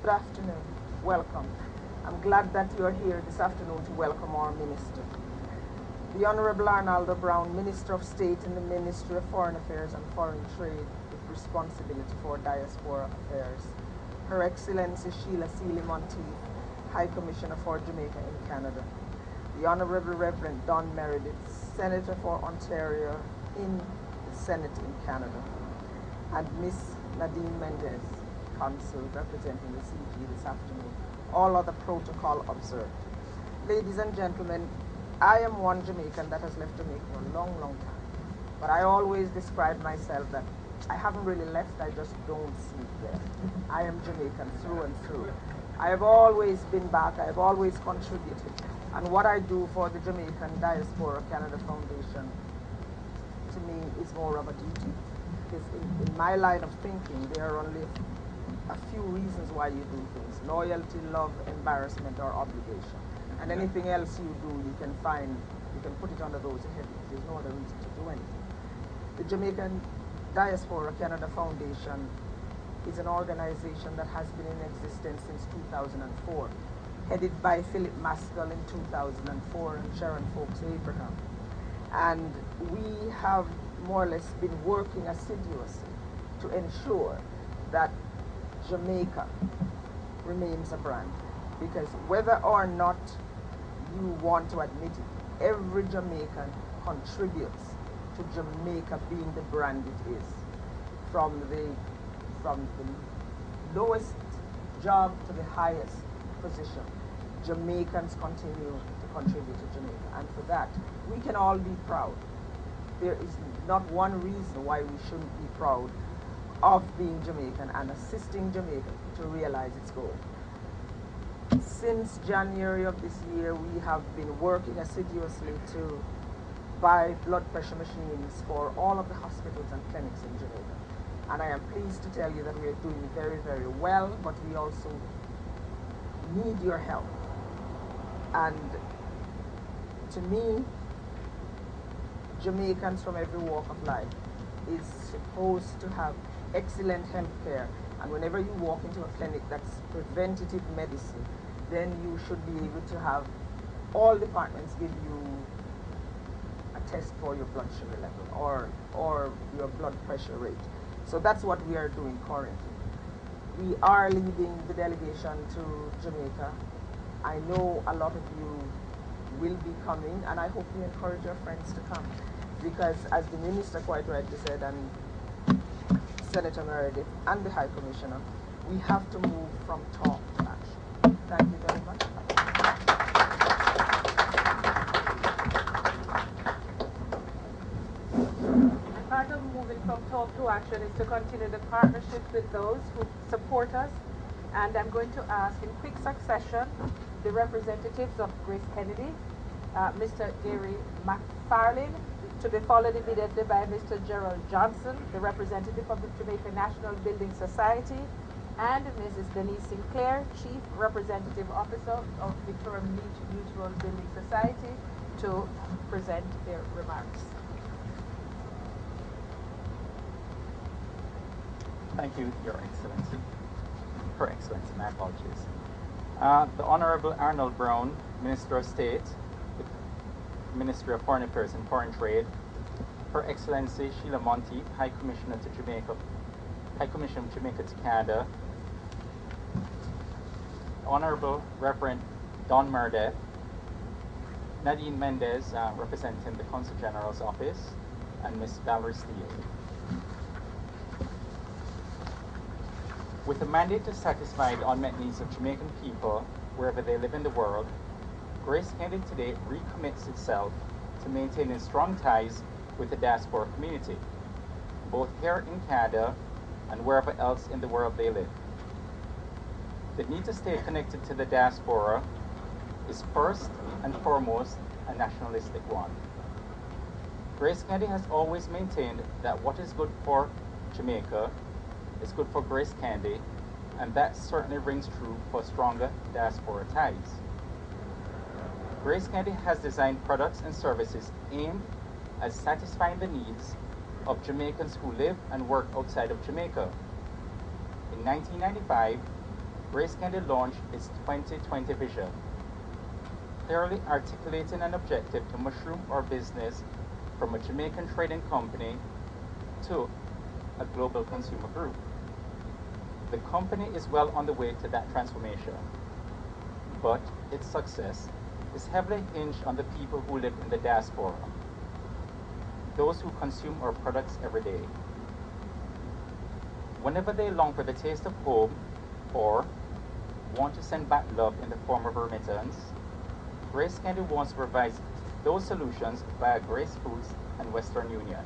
Good afternoon. Welcome. I'm glad that you are here this afternoon to welcome our minister. The Honorable Arnaldo Brown, Minister of State in the Ministry of Foreign Affairs and Foreign Trade with responsibility for Diaspora Affairs. Her Excellency Sheila Seeley Monteith, High Commissioner for Jamaica in Canada. The Honorable Reverend Don Meredith, Senator for Ontario in the Senate in Canada. And Miss Nadine Mendez, Consul representing the CG this afternoon. All other protocol observed. Ladies and gentlemen, I am one Jamaican that has left Jamaica for a long, long time. But I always describe myself that I haven't really left, I just don't sleep there. I am Jamaican through and through. I have always been back, I have always contributed. And what I do for the Jamaican Diaspora Canada Foundation, to me, is more of a duty. Because in my line of thinking, there are only a few reasons why you do things: loyalty, love, embarrassment, or obligation. And anything else you do, you can put it under those headings. There's no other reason to do anything. The Jamaican Diaspora Canada Foundation is an organization that has been in existence since 2004, headed by Philip Maskell in 2004 and Sharon Folks Abraham. And we have more or less been working assiduously to ensure that Jamaica remains a brand, because whether or not you want to admit it, every Jamaican contributes to Jamaica being the brand it is. From the lowest job to the highest position, Jamaicans continue to contribute to Jamaica, and for that we can all be proud. There is not one reason why we shouldn't be proud of being Jamaican and assisting Jamaica to realize its goal. Since January of this year, we have been working assiduously to buy blood pressure machines for all of the hospitals and clinics in Jamaica. And I am pleased to tell you that we are doing very, very well, but we also need your help. And to me, Jamaicans from every walk of life is supposed to have excellent health care, and whenever you walk into a clinic that's preventative medicine, then you should be able to have all departments give you a test for your blood sugar level or your blood pressure rate. So that's what we are doing currently. We are leading the delegation to Jamaica. I know a lot of you will be coming, and I hope you encourage your friends to come, because as the minister quite rightly said, and Senator Meredith and the High Commissioner, we have to move from talk to action. Thank you very much. And part of moving from talk to action is to continue the partnership with those who support us. And I'm going to ask in quick succession the representatives of Grace Kennedy, Mr. Gary McFarlane, to be followed immediately by Mr. Gerald Johnson, the representative of the Jamaica National Building Society, and Mrs. Denise Sinclair, Chief Representative Officer of Victoria Mutual Building Society, to present their remarks. Thank you, Your Excellency. Her Excellency, my apologies. The Honorable Arnold Brown, Minister of State, Ministry of Foreign Affairs and Foreign Trade, Her Excellency Sheila Monteith, High Commissioner to Jamaica, High Commissioner of Jamaica to Canada, Honorable Reverend Don Meredith, Nadine Mendez, representing the Consul General's Office, and Ms. Valerie Steele. With a mandate to satisfy the unmet needs of Jamaican people wherever they live in the world, Grace Kennedy today recommits itself to maintaining strong ties with the diaspora community, both here in Canada and wherever else in the world they live. The need to stay connected to the diaspora is first and foremost a nationalistic one. Grace County has always maintained that what is good for Jamaica is good for Grace County, and that certainly rings true for stronger diaspora ties. Grace County has designed products and services aimed at satisfying the needs of Jamaicans who live and work outside of Jamaica. In 1995, Grace County launched its 2020 vision, clearly articulating an objective to mushroom our business from a Jamaican trading company to a global consumer group. The company is well on the way to that transformation, but its success is heavily hinged on the people who live in the diaspora, those who consume our products every day. Whenever they long for the taste of home or want to send back love in the form of remittance, Grace County wants to provide those solutions via Grace Foods and Western Union.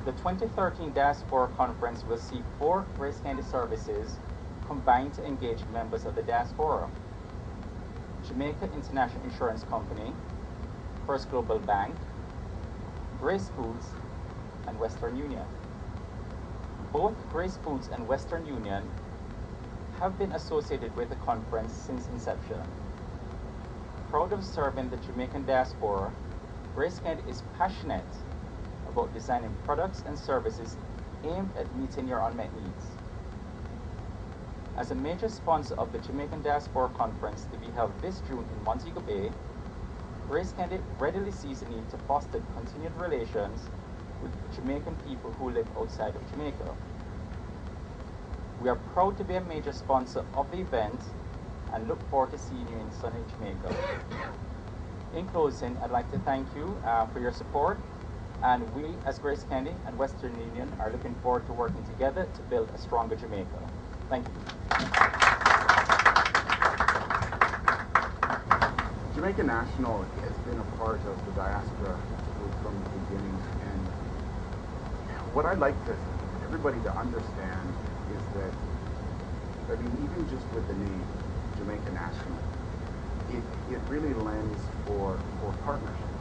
The 2013 Diaspora Conference will see 4 Grace County services combined to engage members of the diaspora: Jamaica International Insurance Company, First Global Bank, Grace Foods, and Western Union. Both Grace Foods and Western Union have been associated with the conference since inception. Proud of serving the Jamaican diaspora, Grace County is passionate about designing products and services aimed at meeting your unmet needs. As a major sponsor of the Jamaican Diaspora Conference to be held this June in Montego Bay, Grace County readily sees the need to foster continued relations with Jamaican people who live outside of Jamaica. We are proud to be a major sponsor of the event and look forward to seeing you in sunny Jamaica. In closing, I'd like to thank you for your support, and we as Grace County and Western Union are looking forward to working together to build a stronger Jamaica. Thank you. Jamaica National has been a part of the diaspora from the beginning, and what I'd like to everybody to understand is that, I mean, even just with the name Jamaica National, it really lends for partnership.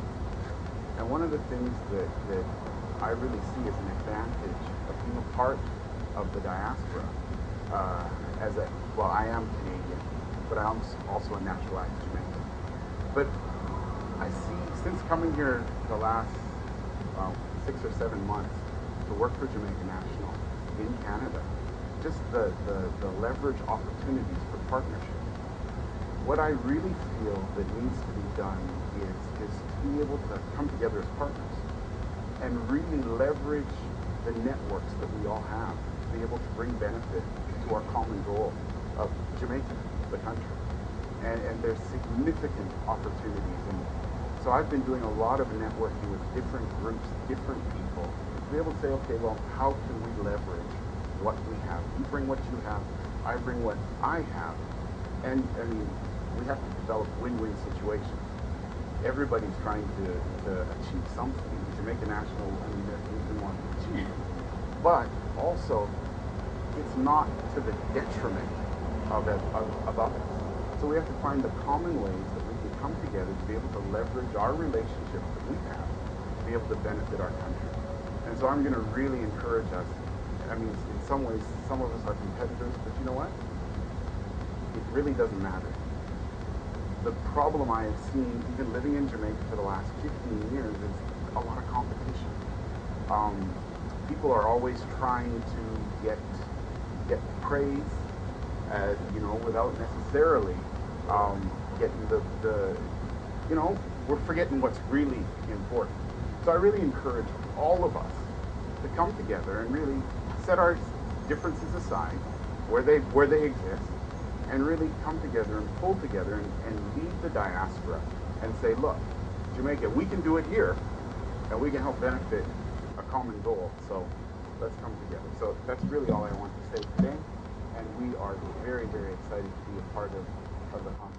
And one of the things that I really see as an advantage of being a part of the diaspora, I am Canadian, but I'm also a naturalized Jamaican. But I see, since coming here the last 6 or 7 months to work for Jamaica National in Canada, just the leverage opportunities for partnership. What I really feel that needs to be done is to be able to come together as partners and really leverage the networks that we all have to be able to bring benefit to our common goal of Jamaica, the country. And there's significant opportunities. And so I've been doing a lot of networking with different groups, different people, to be able to say, okay, well, how can we leverage what we have? You bring what you have, I bring what I have. And I mean, we have to develop win-win situations. Everybody's trying to achieve something. Jamaica National, I mean, there's things we want to achieve. But also, it's not to the detriment of others. So we have to find the common ways that we can come together to be able to leverage our relationships that we have to be able to benefit our country. And so I'm going to really encourage us. I mean, in some ways, some of us are competitors, but you know what? It really doesn't matter. The problem I have seen, even living in Jamaica for the last 15 years, is a lot of competition. People are always trying to get praise, without necessarily getting we're forgetting what's really important. So I really encourage all of us to come together and really set our differences aside where they exist, and really come together and pull together and lead the diaspora and say, look, Jamaica, we can do it here, and we can help benefit a common goal. So let's come together. So that's really all I want to say today, and we are very, very excited to be a part of the conference.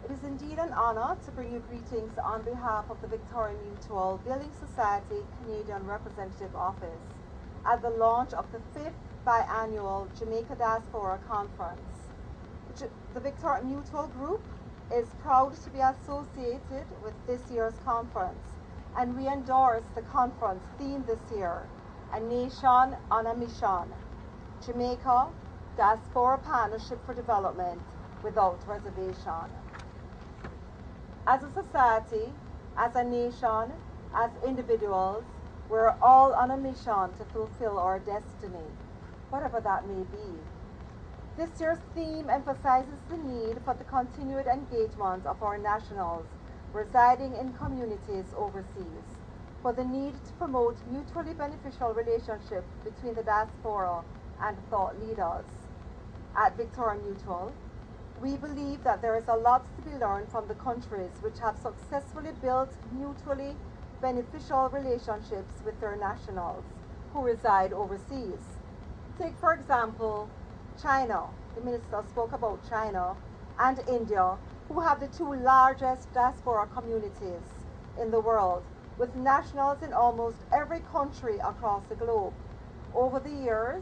It is indeed an honor honor to bring you greetings on behalf of the Victoria Mutual Building Society Canadian Representative Office at the launch of the 5th biannual Jamaica Diaspora Conference. The Victoria Mutual Group is proud to be associated with this year's conference, and we endorse the conference theme this year, A Nation on a Mission, Jamaica Diaspora Partnership for Development without reservation. As a society, as a nation, as individuals, we're all on a mission to fulfill our destiny, whatever that may be. This year's theme emphasizes the need for the continued engagement of our nationals residing in communities overseas, for the need to promote mutually beneficial relationships between the diaspora and thought leaders. At Victoria Mutual, we believe that there is a lot to be learned from the countries which have successfully built mutually beneficial relationships with their nationals who reside overseas. Take, for example, China. The minister spoke about China and India, who have the two largest diaspora communities in the world, with nationals in almost every country across the globe. Over the years,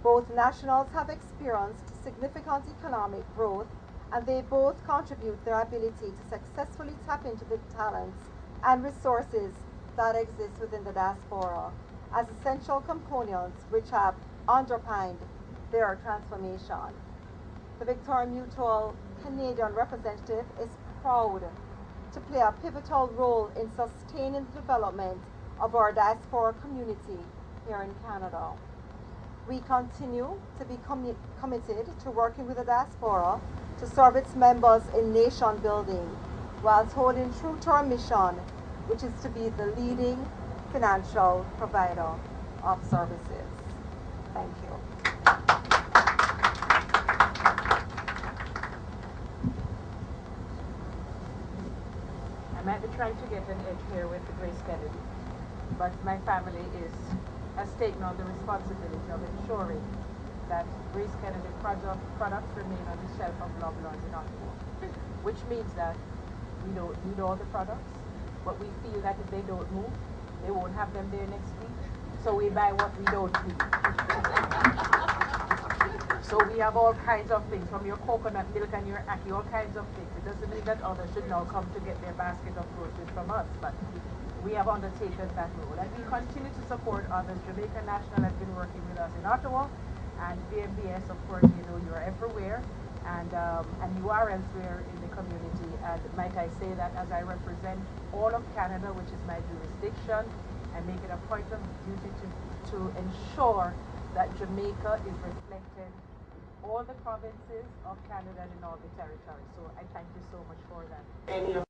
both nationals have experienced significant economic growth, and they both contribute their ability to successfully tap into the talents and resources that exist within the diaspora as essential components which have underpinned their transformation. The Victoria Mutual Canadian representative is proud to play a pivotal role in sustaining the development of our diaspora community here in Canada. We continue to be committed to working with the diaspora to serve its members in nation building, whilst holding true to our mission, which is to be the leading financial provider of services. Thank you. I might be trying to get an edge here with Grace Kennedy, but my family has taken on the responsibility of ensuring that Grace Kennedy products remain on the shelf of Loblons in Ottawa, which means that we don't need all the products, but we feel that if they don't move, they won't have them there next week, so we buy what we don't need. So we have all kinds of things, from your coconut milk and your ackee, all kinds of things. It doesn't mean that others should now come to get their basket of groceries from us, but we have undertaken that role. And we continue to support others. Jamaica National has been working with us in Ottawa, and BMBS, of course, you know, you're everywhere, and you are elsewhere in the community. And might I say that as I represent all of Canada, which is my jurisdiction, I make it a point of duty to ensure that Jamaica is reflected in all the provinces of Canada and in all the territories. So I thank you so much for that.